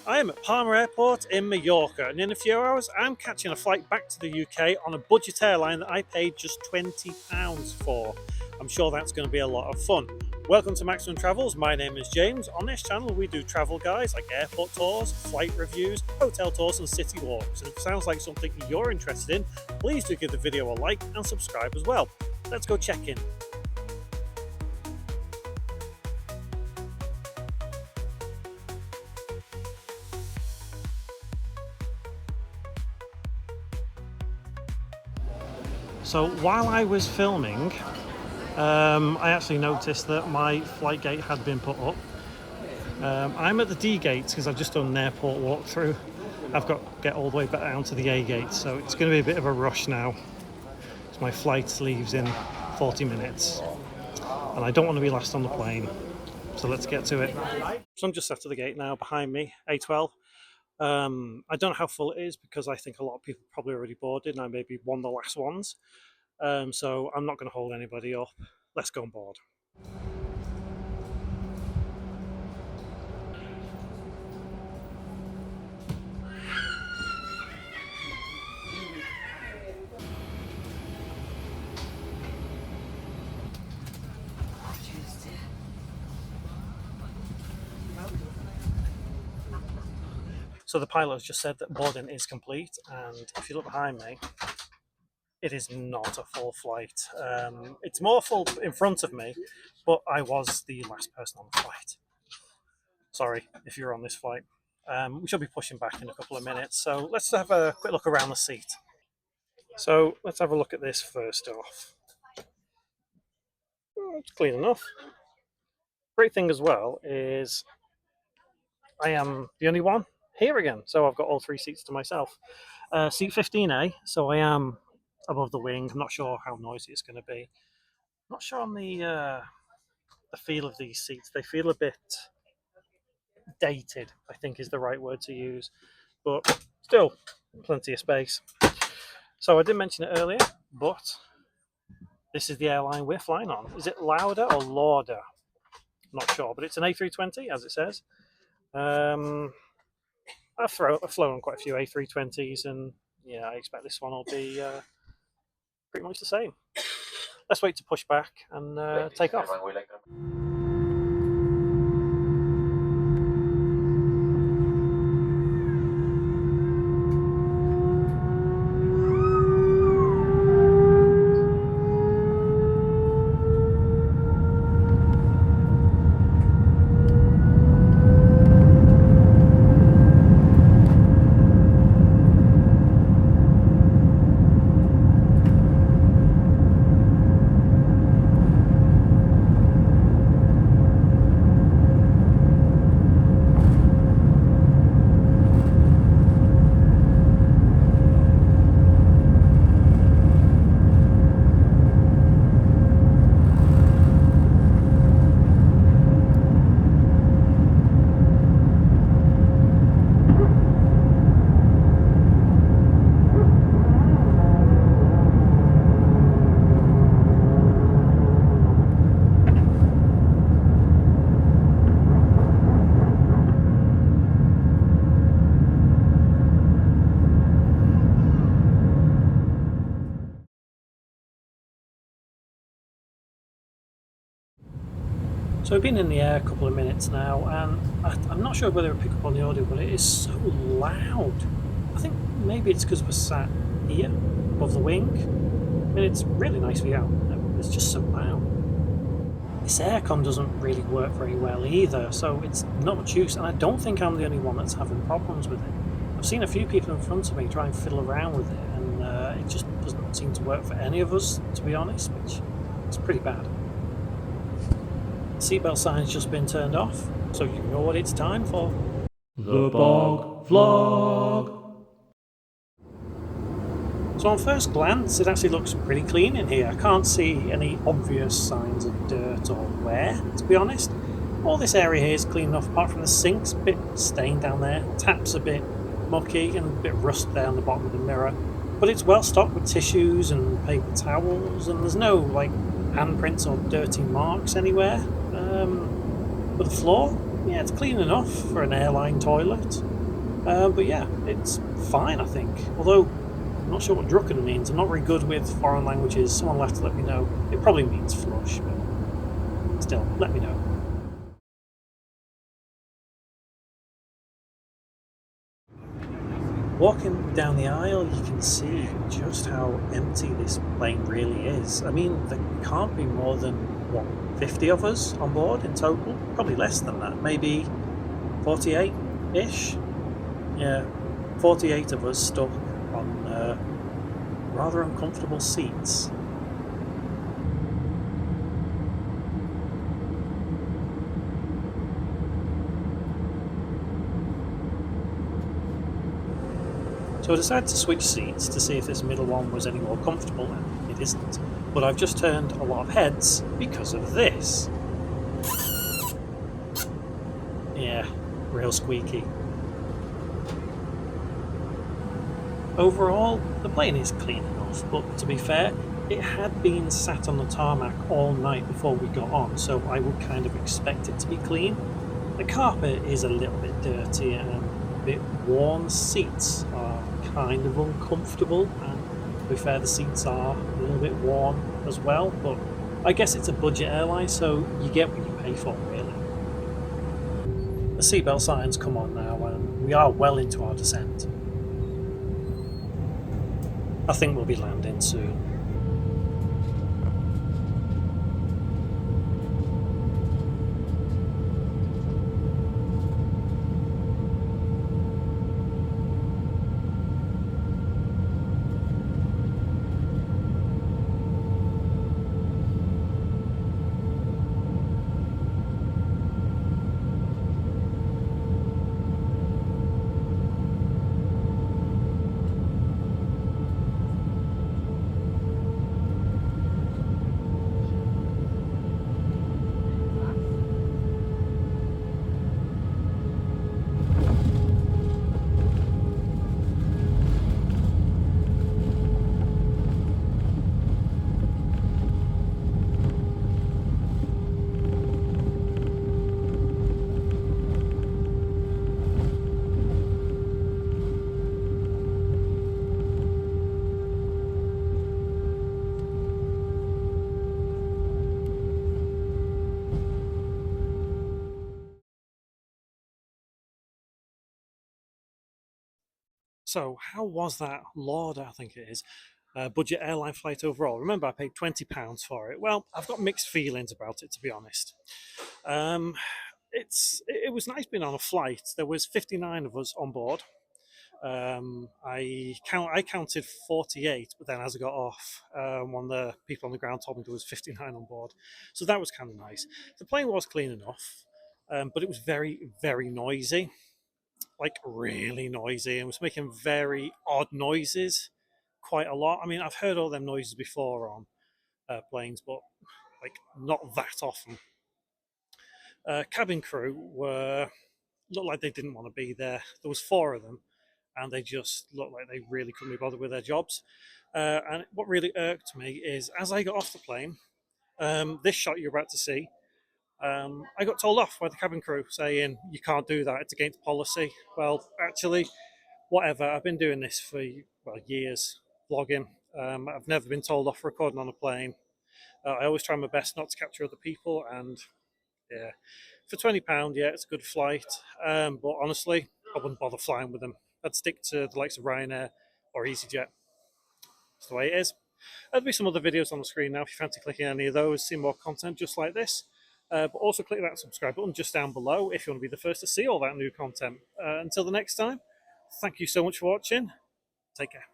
I am at Palma Airport in Majorca, and in a few hours I'm catching a flight back to the UK on a budget airline that I paid just £20 for. I'm sure that's going to be a lot of fun. Welcome to Maximum Travels. My name is James. On this channel we do travel guides like airport tours, flight reviews, hotel tours and city walks. And if it sounds like something you're interested in, please do give the video a like and subscribe as well. Let's go check in. So while I was filming, I actually noticed that my flight gate had been put up. I'm at the D gate because I've just done an airport walkthrough. I've got to get all the way back down to the A gate, so it's going to be a bit of a rush now. So my flight leaves in 40 minutes, and I don't want to be last on the plane. So let's get to it. So I'm just after the gate now, behind me, A12. I don't know how full it is because I think a lot of people probably already boarded, and I may be one of the last ones. So I'm not going to hold anybody up. Let's go on board. So the pilot has just said that boarding is complete, and if you look behind me, it is not a full flight. It's more full in front of me, but I was the last person on the flight. Sorry if you're on this flight. We should be pushing back in a couple of minutes, so let's have a quick look around the seat. So let's have a look at this first off. It's clean enough. Great thing as well is I am the only one here again, so I've got all three seats to myself. Seat 15A, so I am above the wing. I'm not sure how noisy it's going to be. Not sure on the feel of these seats. They feel a bit dated, I think is the right word to use, but still plenty of space. So I didn't mention it earlier, but this is the airline we're flying on. Is it Lauda or Lauda? I'm not sure, but it's an A320 as it says. I've flown on quite a few A320s, and yeah, I expect this one will be pretty much the same. Let's wait to push back and take off. So we've been in the air a couple of minutes now, and I'm not sure whether it pick up on the audio, but it is so loud. I think maybe it's because we're sat here above the wing. I mean, it's really nice view out. It's just so loud. This aircon doesn't really work very well either, so it's not much use, and I don't think I'm the only one that's having problems with it. I've seen a few people in front of me try and fiddle around with it, and it just doesn't seem to work for any of us, to be honest, which is pretty bad. Seatbelt sign's just been turned off, so you know what it's time for. The Bog Vlog. So on first glance, it actually looks pretty clean in here. I can't see any obvious signs of dirt or wear, to be honest. All this area here is clean enough, apart from the sink's a bit stained down there, tap's a bit mucky and a bit rust down the bottom of the mirror. But it's well stocked with tissues and paper towels, and there's no handprints or dirty marks anywhere. But the floor, yeah, it's clean enough for an airline toilet. But yeah, it's fine, I think. Although, I'm not sure what drucken means. I'm not very good with foreign languages. Someone will have to let me know. It probably means flush, but still, let me know. Walking down the aisle, you can see just how empty this plane really is. I mean, there can't be more than, what, 50 of us on board in total? Probably less than that, maybe 48-ish? Yeah, 48 of us stuck on rather uncomfortable seats. So I decided to switch seats to see if this middle one was any more comfortable, and it isn't. But I've just turned a lot of heads because of this. Yeah, real squeaky. Overall, the plane is clean enough, but to be fair, it had been sat on the tarmac all night before we got on, so I would kind of expect it to be clean. The carpet is a little bit dirty and a bit worn. Seats are kind of uncomfortable, and to be fair, the seats are a little bit worn as well, but I guess it's a budget airline, so you get what you pay for, really. The seatbelt signs come on now, and we are well into our descent. I think we'll be landing soon. So, how was that Lauda, I think it is, budget airline flight overall? Remember, I paid £20 for it. Well, I've got mixed feelings about it, to be honest. Um, it was nice being on a flight. There was 59 of us on board. I counted 48, but then as I got off, one of the people on the ground told me there was 59 on board, so that was kind of nice. The plane was clean enough, but it was very very noisy, like really noisy, and was making very odd noises quite a lot. I mean, I've heard all them noises before on planes, but like not that often. Cabin crew were looked like they didn't want to be there. There was four of them, and they just looked like they really couldn't be bothered with their jobs. And what really irked me is as I got off the plane, this shot you're about to see, I got told off by the cabin crew saying, "You can't do that, it's against policy." Well, actually, whatever. I've been doing this for, well, years, vlogging. I've never been told off for recording on a plane. I always try my best not to capture other people, and yeah, for £20, yeah, it's a good flight. But honestly, I wouldn't bother flying with them. I'd stick to the likes of Ryanair or EasyJet. That's the way it is. There'll be some other videos on the screen now if you fancy clicking any of those, see more content just like this. But also click that subscribe button just down below if you want to be the first to see all that new content. Until the next time, thank you so much for watching. Take care.